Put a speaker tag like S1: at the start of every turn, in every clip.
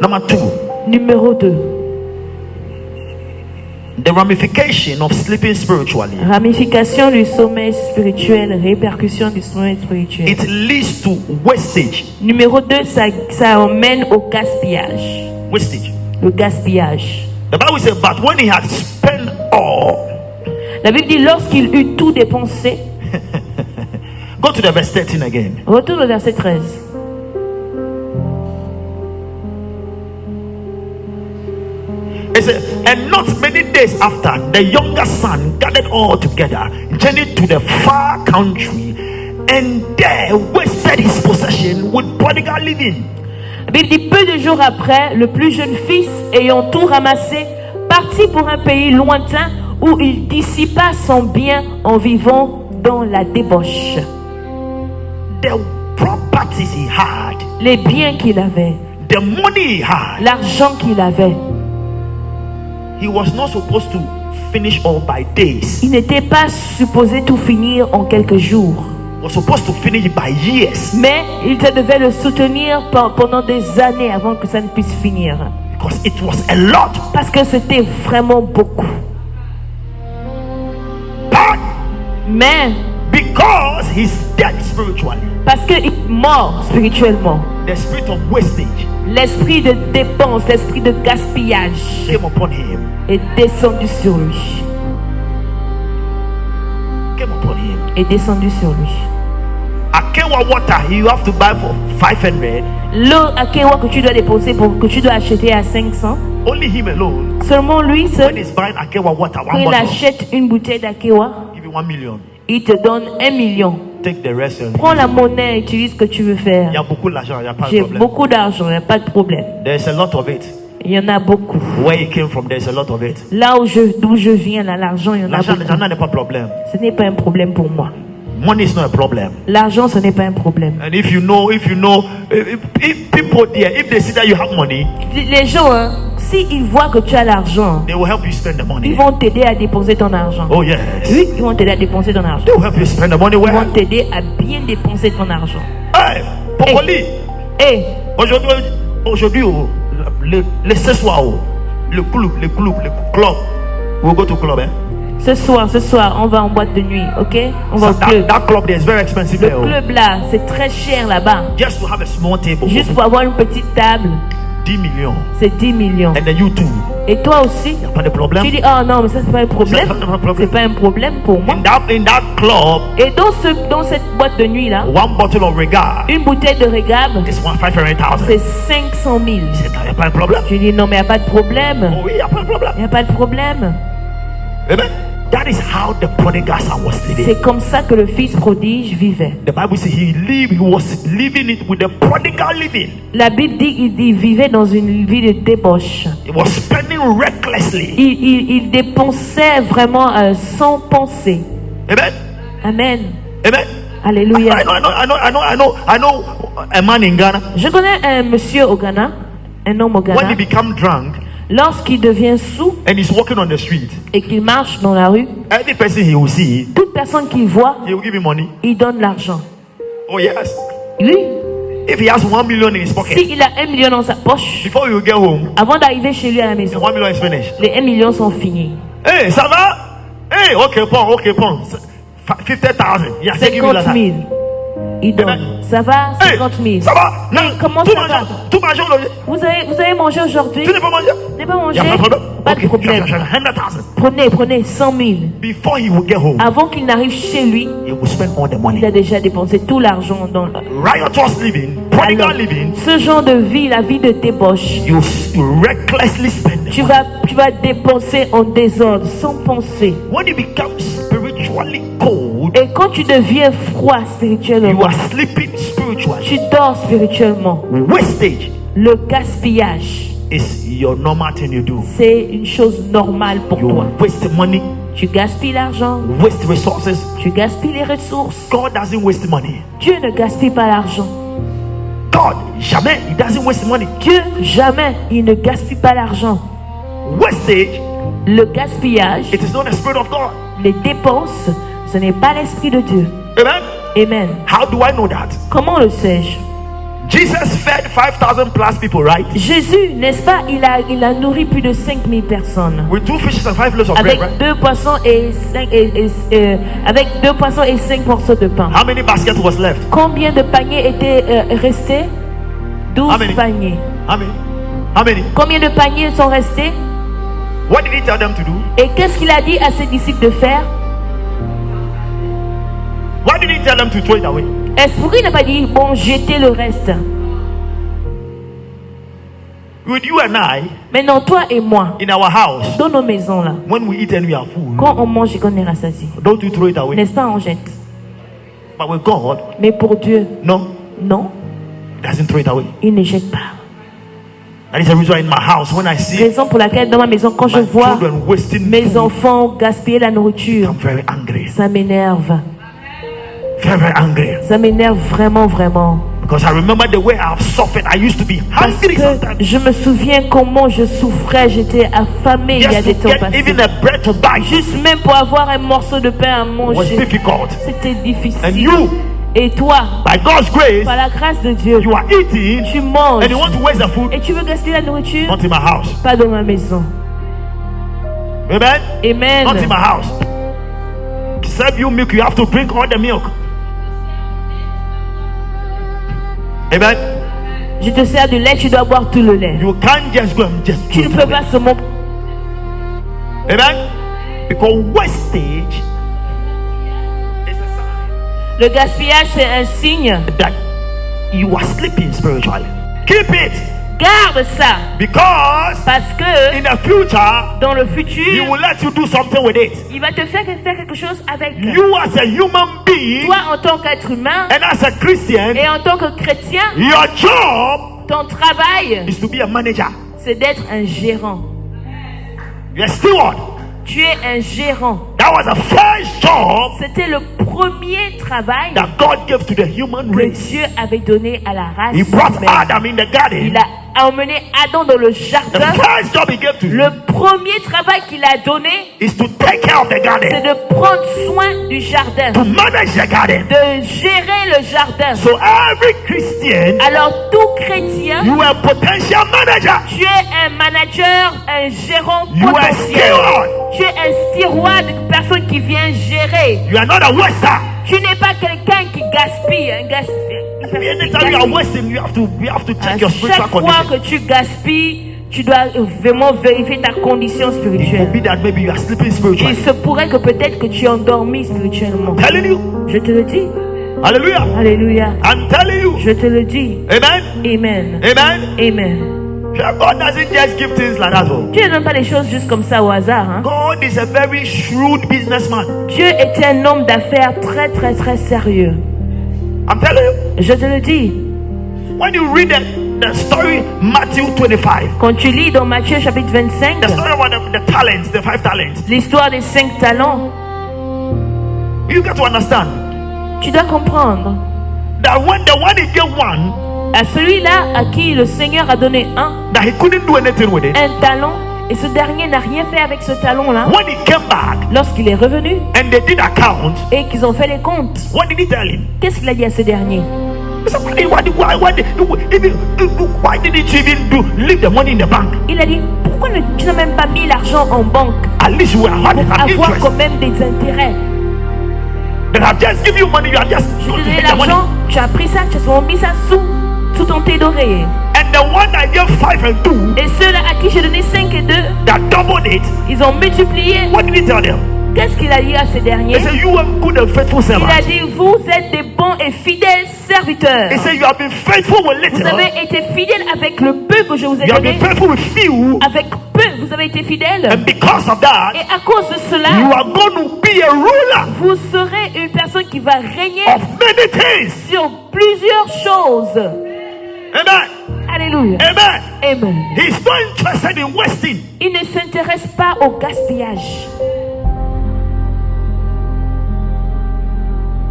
S1: Number 2.
S2: Numéro 2.
S1: The ramification of sleeping spiritually.
S2: Ramification du sommeil spirituel, répercussion du sommeil spirituel.
S1: It leads to wastage.
S2: Numéro 2, ça emmène au gaspillage.
S1: Wastage.
S2: Le gaspillage.
S1: The Bible says, but when he had spent all.
S2: La Bible dit lorsqu'il eut tout dépensé.
S1: Go to the verse 13 again.
S2: Retourne au verset 13.
S1: It says, and not many days after, the younger son gathered all together, journeyed to the far country, and there wasted his possession with prodigal living.
S2: La Bible dit peu de jours après, le plus jeune fils, ayant tout ramassé, partit pour un pays lointain où il dissipa son bien en vivant dans la débauche.
S1: The properties he had,
S2: Les biens qu'il avait,
S1: the money he had,
S2: l'argent qu'il avait,
S1: he was not supposed to finish all by days.
S2: il n'était pas supposé tout finir en quelques jours.
S1: He was supposed to finish by years.
S2: Mais il devait le soutenir pendant des années avant que ça ne puisse finir.
S1: Because it was a lot.
S2: Parce que c'était vraiment beaucoup.
S1: But
S2: Mais
S1: because he's dead spiritually,
S2: parce qu'il est mort spirituellement,
S1: the spirit of wastage
S2: l'esprit de dépense, l'esprit de gaspillage
S1: came upon him.
S2: est descendu sur lui.
S1: Came upon him.
S2: Est descendu sur lui.
S1: Akewa water you have to buy for 500.
S2: L'eau Akewa que tu dois déposer que tu dois acheter à 500.
S1: Only him alone.
S2: Seulement lui
S1: When
S2: seul,
S1: he's buying Akewa water,
S2: quand
S1: one
S2: il
S1: bottle,
S2: achète une bouteille d'Akewa,
S1: give you 1 million.
S2: il te donne 1 million.
S1: Take the rest. And
S2: Prends la monnaie, utilise ce que tu veux
S1: il y a
S2: faire.
S1: beaucoup d'argent, il n'y a pas de
S2: J'ai
S1: problème.
S2: beaucoup d'argent, il n'y a pas de problème.
S1: There's a lot of it.
S2: Il y en a beaucoup.
S1: Where he came from, there's a lot of it.
S2: Là d'où je viens, là, l'argent, il y en a
S1: L'argent
S2: beaucoup.
S1: n'est pas un problème.
S2: Ce n'est pas un problème pour moi.
S1: Money is not a problem.
S2: L'argent, ce n'est pas un problème.
S1: And if people there, if they see that you have money,
S2: Les gens, hein, s'ils voient que tu as l'argent,
S1: they will help you spend the
S2: ils
S1: money.
S2: vont t'aider à dépenser ton argent.
S1: Oh yes.
S2: Oui, ils vont t'aider à dépenser ton argent.
S1: They will help you spend the money
S2: Ils
S1: well.
S2: vont t'aider à bien dépenser ton argent.
S1: Hey, Popoli.
S2: Et
S1: Aujourd'hui, le ce soir, le club, we'll go to club, eh?
S2: ce soir, on va en boîte de nuit, ok? On va
S1: So
S2: au club.
S1: that club there is very expensive.
S2: Le
S1: there, oh.
S2: club là, c'est très cher là-bas.
S1: Just to have a small table.
S2: Juste pour avoir une petite table,
S1: 10 millions.
S2: c'est 10 millions.
S1: And then you too.
S2: Et toi aussi,
S1: Y a pas de problème.
S2: tu dis, oh non, mais ça c'est pas un problème.
S1: C'est pas un problème.
S2: C'est pas un problème pour moi.
S1: In that club,
S2: Et dans cette boîte de nuit là,
S1: one bottle of regard
S2: une bouteille de regard,
S1: is 500,000.
S2: c'est 500 000.
S1: Il n'y a pas de problème.
S2: Tu dis, non, mais il n'y a pas de problème.
S1: Oh oui, il n'y a pas de problème.
S2: Il n'y a pas de problème.
S1: Amen. That is how the prodigal son was living.
S2: C'est comme ça que le fils prodige vivait.
S1: The Bible says he was living it with the prodigal living.
S2: La Bible dit qu'il vivait dans une vie de débauche.
S1: He was spending recklessly.
S2: Il dépensait vraiment sans penser.
S1: Amen.
S2: Amen.
S1: Amen.
S2: Alléluia.
S1: I know a man in Ghana.
S2: Je connais un monsieur au Ghana, un homme au
S1: When
S2: Ghana.
S1: he become drunk
S2: Lorsqu'il devient sous
S1: and he's walking on the street,
S2: et qu'il marche dans la rue,
S1: any person he will see,
S2: toute personne qu'il voit,
S1: he will give him money.
S2: il donne l'argent.
S1: Oh yes.
S2: Lui,
S1: If he has 1 million in his pocket,
S2: s'il a 1 million dans sa poche,
S1: before you get home,
S2: avant d'arriver chez lui à la
S1: the
S2: maison,
S1: 1 million is finished.
S2: les 1 million sont finis.
S1: Hey, ça va? Hey, okay, pon. 50,000. Yeah,
S2: 50 000. Il donne. Ça va?
S1: Hey,
S2: 50 000.
S1: ça va?
S2: Hey, comment ça va?
S1: Tout manger aujourd'hui?
S2: Vous avez mangé aujourd'hui?
S1: Tu n'as pas mangé?
S2: Vous n'avez pas mangé?
S1: Il n'y a pas de problème.
S2: Pas de problème.
S1: 100,000.
S2: Prenez 100 000.
S1: Before he will get home,
S2: Avant qu'il n'arrive chez lui,
S1: he will spend all the
S2: il
S1: money.
S2: a déjà dépensé tout l'argent dans
S1: Riotous living, prodigal living,
S2: ce genre de vie, la vie de débauche.
S1: you recklessly spend.
S2: Tu vas dépenser en désordre, sans penser.
S1: When you become spiritually cold,
S2: Et quand tu deviens froid
S1: you
S2: spirituellement,
S1: are sleeping spiritually.
S2: tu dors spirituellement.
S1: Wastage
S2: Le gaspillage,
S1: is your normal thing you do.
S2: c'est une chose normale pour
S1: You
S2: toi.
S1: waste money,
S2: Tu gaspilles l'argent,
S1: waste resources.
S2: tu gaspilles les ressources.
S1: God doesn't waste money.
S2: Dieu ne gaspille pas l'argent.
S1: God, jamais, he doesn't waste money.
S2: Dieu, jamais, il ne gaspille pas l'argent.
S1: Wastage,
S2: Le gaspillage,
S1: it is not the spirit of God.
S2: les dépenses, ce n'est pas l'esprit de Dieu.
S1: Amen.
S2: Amen.
S1: How do I know that?
S2: Comment le sais-je?
S1: Jesus fed 5,000 plus people, right?
S2: Jésus, n'est-ce pas, il a nourri plus de 5000 personnes.
S1: With 2 fishes and 5 loaves of
S2: Avec
S1: bread, right?
S2: 2 poissons et 5 morceaux de pain.
S1: How many baskets was left?
S2: Combien de paniers étaient restés? 12
S1: How many?
S2: paniers.
S1: How many? How many?
S2: Combien de paniers sont restés?
S1: What did he tell them to do?
S2: Et qu'est-ce qu'il a dit à ses disciples de faire?
S1: Why did he tell them to throw it away?
S2: Est-ce pourquoi il n'a pas dit, bon, jetez le reste?
S1: With you and I,
S2: Maintenant, toi et moi,
S1: in our house,
S2: dans nos maisons là,
S1: when we eat and we are full,
S2: quand on mange et qu'on est rassasié,
S1: don't you throw it away?
S2: n'est-ce pas, on jette?
S1: But with God,
S2: Mais pour Dieu,
S1: no,
S2: non,
S1: he doesn't throw it away.
S2: il ne jette pas.
S1: That is the reason why in my house, when I see
S2: Raison pour laquelle dans ma maison, quand je
S1: my
S2: vois
S1: children wasting
S2: mes
S1: food,
S2: enfants gaspiller la nourriture,
S1: I'm very angry.
S2: ça m'énerve.
S1: Very, very angry.
S2: Ça m'énerve vraiment, vraiment.
S1: Because I remember the way I've suffered. I used to be
S2: Parce
S1: hungry
S2: que
S1: sometimes.
S2: je me souviens comment je souffrais, j'étais affamée il y a
S1: Just
S2: des
S1: to
S2: temps
S1: get
S2: passés.
S1: even a bread to bite
S2: Juste même pour avoir un morceau de pain à
S1: was
S2: manger,
S1: difficult.
S2: c'était
S1: And
S2: difficile.
S1: you,
S2: Et toi,
S1: by God's grace,
S2: par la grâce de Dieu,
S1: you are eating
S2: tu manges
S1: and you want to waste the food.
S2: et tu veux gaspiller la nourriture?
S1: Not in my house.
S2: Pas dans ma maison.
S1: Amen.
S2: Amen.
S1: Not in my house. Serve you milk, you have to drink all the milk. Amen.
S2: Je te sers du lait, tu dois boire tout le lait.
S1: You can't just go and just
S2: Tu ne
S1: throw
S2: peux
S1: it away.
S2: pas seulement.
S1: Amen. Because wastage is a sign
S2: Le gaspillage, c'est un signe.
S1: that you are sleeping spiritually. Keep it.
S2: Garde ça.
S1: Because
S2: Parce que
S1: in the future,
S2: dans le
S1: he
S2: futur,
S1: will let you do something with it.
S2: il va te faire quelque chose avec.
S1: You as a human being
S2: Toi, en tant qu'être humain
S1: and as a Christian,
S2: et en tant que chrétien,
S1: your job
S2: ton travail,
S1: is to be a manager.
S2: c'est d'être un gérant.
S1: You're a steward.
S2: Tu es un gérant.
S1: That was the first job
S2: C'était le premier travail
S1: that God gave to the human
S2: que
S1: race.
S2: Dieu avait donné à la race
S1: He brought
S2: humaine.
S1: Adam in the garden.
S2: Il a emmené Adam dans le
S1: The
S2: jardin.
S1: first job he gave to
S2: Le
S1: him
S2: premier travail qu'il a donné,
S1: is to take care of the
S2: c'est
S1: garden,
S2: de prendre soin du jardin,
S1: to manage the garden.
S2: de gérer le jardin.
S1: So every Christian,
S2: Alors tout chrétien,
S1: you are a potential manager.
S2: tu es un manager, un gérant
S1: You are a
S2: potentiel.
S1: steward.
S2: Tu es un steward, une personne qui vient gérer.
S1: You are not a waster.
S2: Tu n'es pas quelqu'un qui gaspille. Une personne qui
S1: Anytime you are
S2: gaspille.
S1: wasting, you have to
S2: À
S1: check your spiritual
S2: chaque fois
S1: condition.
S2: que tu gaspilles, tu dois vraiment vérifier ta condition
S1: It could
S2: spirituelle.
S1: be that maybe you are sleeping
S2: Il
S1: spiritually.
S2: se pourrait que peut-être que tu es endormi spirituellement.
S1: Telling you,
S2: Je te le dis.
S1: hallelujah.
S2: Alléluia.
S1: I'm telling you,
S2: Je te le dis.
S1: amen,
S2: Amen.
S1: amen.
S2: Amen.
S1: God doesn't just give things like that. Oh.
S2: Dieu ne donne pas les choses juste comme ça au hasard. Hein?
S1: God is a very shrewd businessman.
S2: Dieu était un homme d'affaires très très très sérieux.
S1: I'm telling you,
S2: Je te le dis.
S1: when you read the story Matthew 25,
S2: Quand tu lis dans Matthieu chapitre 25,
S1: the story about the talents, the 5 talents,
S2: l'histoire des 5 talents,
S1: you got to understand
S2: tu dois comprendre.
S1: that when the one he gave one,
S2: À celui-là à qui le Seigneur a donné
S1: that he couldn't do anything with it.
S2: un talent, et ce dernier n'a rien fait avec ce talent-là,
S1: When he came back
S2: lorsqu'il est revenu
S1: and they did account,
S2: et qu'ils ont fait les comptes,
S1: what did he tell him?
S2: qu'est-ce qu'il a dit à ce dernier?
S1: He said, why didn't you even leave the money in the bank?
S2: Il a dit, pourquoi tu n'as même pas mis l'argent en banque
S1: At least you were having
S2: pour
S1: an
S2: avoir
S1: interest.
S2: quand même des intérêts?
S1: That I've just given you money, you are just
S2: Je
S1: going
S2: te
S1: to
S2: donné
S1: take the money.
S2: l'argent, tu as pris ça, tu as seulement mis ça sous ton thé doré.
S1: And the one I gave 5 and 2,
S2: Et ceux-là à qui j'ai donné 5 et 2,
S1: that doubled it,
S2: ils ont multiplié.
S1: what did he tell them?
S2: Qu'est-ce qu'il a dit à ces derniers?
S1: He said, you are good and faithful
S2: Il
S1: servant.
S2: a dit, vous êtes des bons et fidèles serviteurs.
S1: He said, you have been faithful with
S2: Vous
S1: little,
S2: avez été fidèles avec le peu que je vous ai
S1: you have
S2: donné.
S1: been faithful with few,
S2: Avec peu, vous avez été fidèles.
S1: and because of that,
S2: Et à cause de
S1: you
S2: cela,
S1: are going to be a ruler
S2: vous serez une personne qui va régner
S1: of many things.
S2: sur plusieurs choses.
S1: Amen.
S2: Alléluia.
S1: Amen.
S2: Amen.
S1: He's not interested in wasting.
S2: Il ne s'intéresse pas au gaspillage.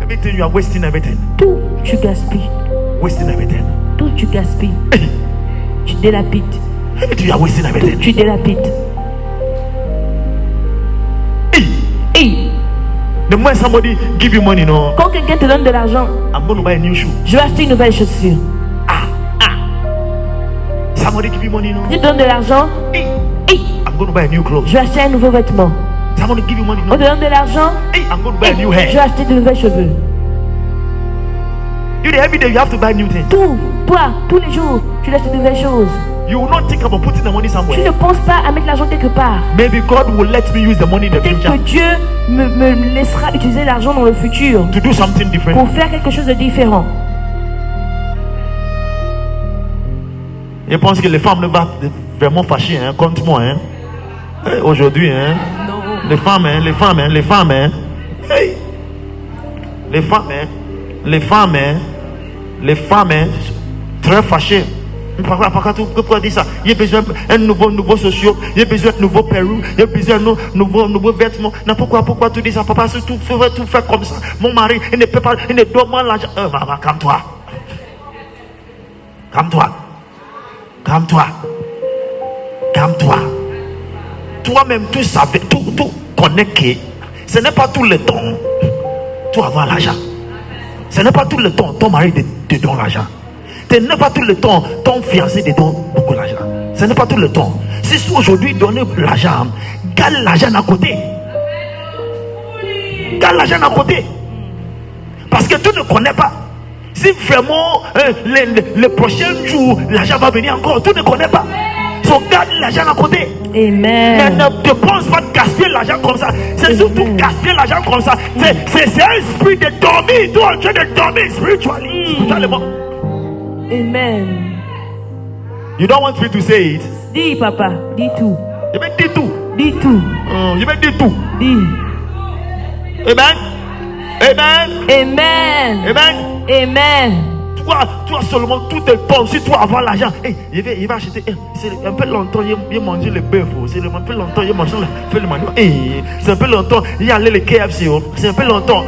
S1: Everything you are wasting everything.
S2: Tout, tu gaspilles.
S1: Wasting everything.
S2: Tout, tu gaspilles. Tu délapides.
S1: Everything you are wasting
S2: Tout,
S1: everything.
S2: tu délapides. Et
S1: The more somebody give you money, no,
S2: quand quelqu'un te donne de l'argent,
S1: I'm going to buy a new shoe.
S2: je vais acheter une nouvelle chaussure.
S1: Ah, Somebody give you money now.
S2: Je te donne de l'argent.
S1: Hey,
S2: Hey,
S1: I'm going to buy a new clothes.
S2: je vais acheter un nouveau vêtement.
S1: Somebody give you money
S2: On
S1: now.
S2: te donne de l'argent.
S1: Hey, I'm going to buy
S2: Hey,
S1: a new
S2: je
S1: hair.
S2: vais acheter de nouveaux cheveux.
S1: You know, every day you have to buy new things.
S2: Toi, tous les jours, tu dois acheter de nouvelles choses.
S1: You will not think about putting the money
S2: Tu
S1: somewhere.
S2: ne penses pas à mettre l'argent quelque part.
S1: Maybe God will let me use the money in the
S2: Peut-être
S1: future
S2: que Dieu me laissera utiliser l'argent dans le futur
S1: to do something different.
S2: pour faire quelque chose de différent.
S1: Je pense que les femmes ne vont vraiment fâcher hein, contre moi. Hein. Aujourd'hui, hein. Les femmes, hein, les femmes, hein, les femmes, hein. Hey. Les femmes, hein. Les femmes, hein. Les femmes, hein. Très fâchées. Pourquoi dire ça? Il y a besoin d'un nouveau social, il y a besoin de nouveaux perruques, il y a besoin de nouveaux vêtements. Non, pourquoi tu dis ça? Papa, c'est tout fait comme ça. Mon mari, il ne peut pas, il ne donne pas l'argent. Maman, calme-toi. Calme-toi. Calme-toi. Calme-toi. Toi-même, tu savais, tu connais que ce n'est pas tout le temps tu avoir l'argent. Ce n'est pas tout le temps ton mari te donne l'argent. Ce n'est pas tout le temps ton fiancé te donne beaucoup d'argent. Ce n'est pas tout le temps. Si aujourd'hui donner l'argent, garde l'argent à côté. Garde l'argent à côté. Parce que tu ne connais pas. Si vraiment les prochains jours, l'argent va venir encore, tu ne connais pas. So garde l'argent à côté. Mais
S2: Amen.
S1: ne te pense pas de gaspiller l'argent comme ça. C'est surtout gaspiller l'argent comme ça. C'est un esprit de dormir. Tu es en train de dormir spirituellement.
S2: Amen.
S1: You don't want me to say it.
S2: Dis, papa, dis tout.
S1: Je vais dire tout.
S2: Dis tout.
S1: Je vais dire tout.
S2: Dis.
S1: Amen. Amen.
S2: Amen.
S1: Amen.
S2: Amen.
S1: Toi seulement tout est bon. Si tu as avoir l'argent, hey, il va acheter. Hey, c'est un peu longtemps, il mangé le bœuf. C'est un peu longtemps, il mangé le manioc. Hey, c'est un peu longtemps, il y a allé le KFC. C'est un peu longtemps.